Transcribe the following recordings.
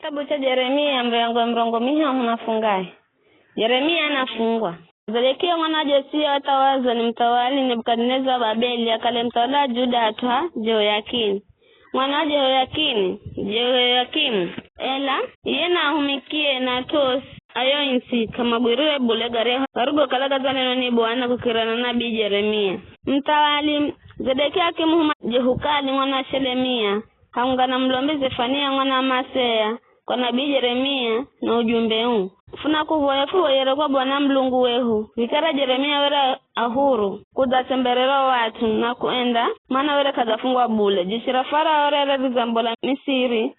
Kitabu cha Yeremia mrongo miha unafungai. Yeremia anafungwa. Zedekia mwana Josia watawazwa ni mtawali Nebukadneza wa Babeli akale mtawala Juda atwa Jehoyakin. Mwana Jehoyakimu ela yena humikie na tos ayo insi kama bwiriwe bulegare warugo kalaga neno ni Bwana kukirana nabii Yeremia. Mtawali Zedekia akimuhuma Jehukali mwana Shelemia haungana mlombe Zefania mwana Maseya kwa nabii Yeremia na ujumbe huu. Funa kuvoyefu weyere kwa Bwana Mlungu wehu. Vikara Yeremia wera ahuru kudatemberera watu na kuenda maana wera kagafungwa bule. Jishira Farao wera vizambola Misiri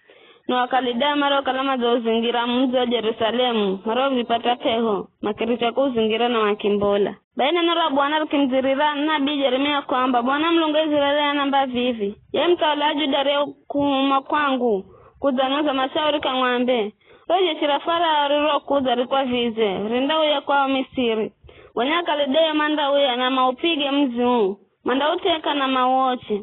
na wakalida maro kalama za uzingira mji wa Yerusalemu maro vipata peho makiricha kuzingira na makimbola. Baina nara Bwana kimzirira nabii Yeremia kwamba Bwana Mlungu Israeli anamba vivi. Ye mtawala Juda reo kuhuma kwangu kudanoza mashauri kangwambe. Roje Farao riro kudari kwa vize rinda uya kwa Misiri. Wanyaka lideo manda uya na maupige mzi huu. Manda uteka na mawoche.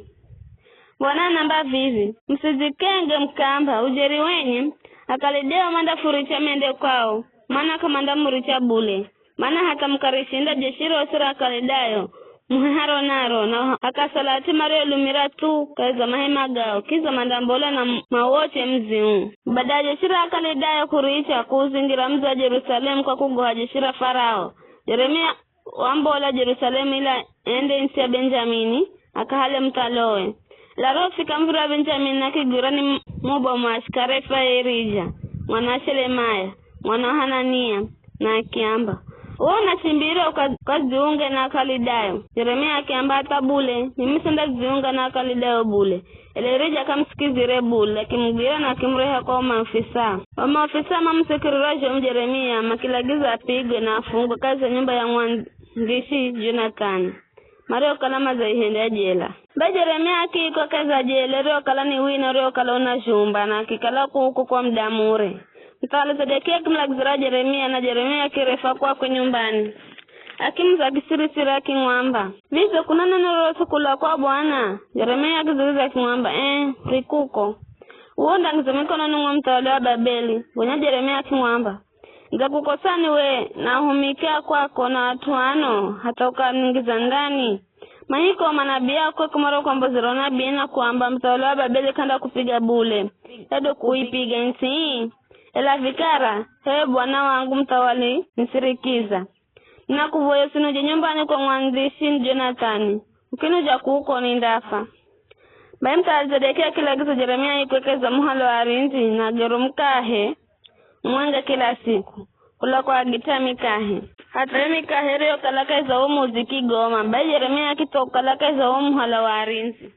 Bwana namba vivi. Msizikenge mkamba ujeri wenye akalideo manda furicha mende kwao. Mana kamanda muricha bule. Mana hata mkarishinda jeshiro osira akalidayo. Muharo naro na akasalati mario lumira tu kaiza mahema gao kiza mandambola na mawoche mzi huu. Baada jeshira akalidayo kuricha kuzingira mzi wa Yerusalemu kwa kugoha jeshira Farao. Yeremia wambola Yerusalemu ila ende insi ya Benjamini akahale mtalowe. Laro fika mvira Benjamini na kigurani mobo mwashikarefa Erija mwana Shelemaya mwana Hanania na akiamba Wana chimbira ukaziunge na Kalidayo. Yeremia akiamba hata bule. Nimisenda ziunga na Kalidayo bule. Erija kamsikizire bule. Akimgira na akimreha kwa maafisa. Maafisa mamsekirirajo Yeremia makilagiza apigwe na afungwe kazi ya nyumba ya mwandishi Jonathan. Mario kalama za ihende jela. Ba Yeremia akiko kaza jela. Reo kalani wina reo kalona shumba na akikala kuku kwa mdamure. Mtawala Zedekia kimlagizira Yeremia na Yeremia kirefa kwa nyumbani. Akimza kisirisira kingwamba. Vizo kuna neno lolote kula kwa Bwana? Yeremia akiziriza kingwamba. Rikuko. Uonda ngizemikono nungu mtawala wa Babeli. Bonya Yeremia kingwamba. Nza kukosani we na humikia kwako na atuano hata ukaningiza ndani. Mahiko manabia kwa kumaro kwa mboziro nabii na kuamba mtawala wa Babeli kanda kupiga bule. Edo kuipiga nsi. Ela vikara, Bwana wangu mtawali nisirikiza. Nakuvoye sinuje nyumbani kwa mwandishi Jonathan. Ukinuja kuko ni ndafa. Bae mtawali Zedekia kilagiza Yeremia ikwekeza muhalo wa arinzi na gerumkahe mwanga kila siku. Kula kwa agita mikahe. Hata mikahe reo kalaka iza umu ziki goma. Bae Yeremia kito kalaka iza umu muhalo wa arinzi.